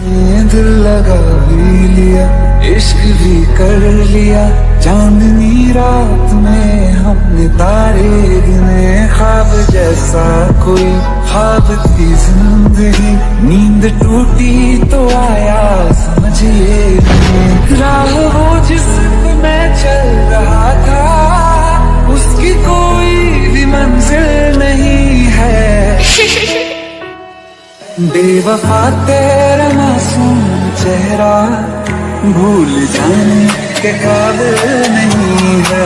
दिल लगा भी लिया, इश्क भी कर लिया, चांदनी रात में हमने तारे गिने। ख्वाब जैसा कोई ख्वाब थी जिंदगी, नींद टूटी तो आया समझिए नहीं। राह वो जिस पे मैं चल रहा था, उसकी कोई भी मंजिल नहीं है। बेवफा तेरा मासूम चेहरा भूल जाने के काबिल नहीं है।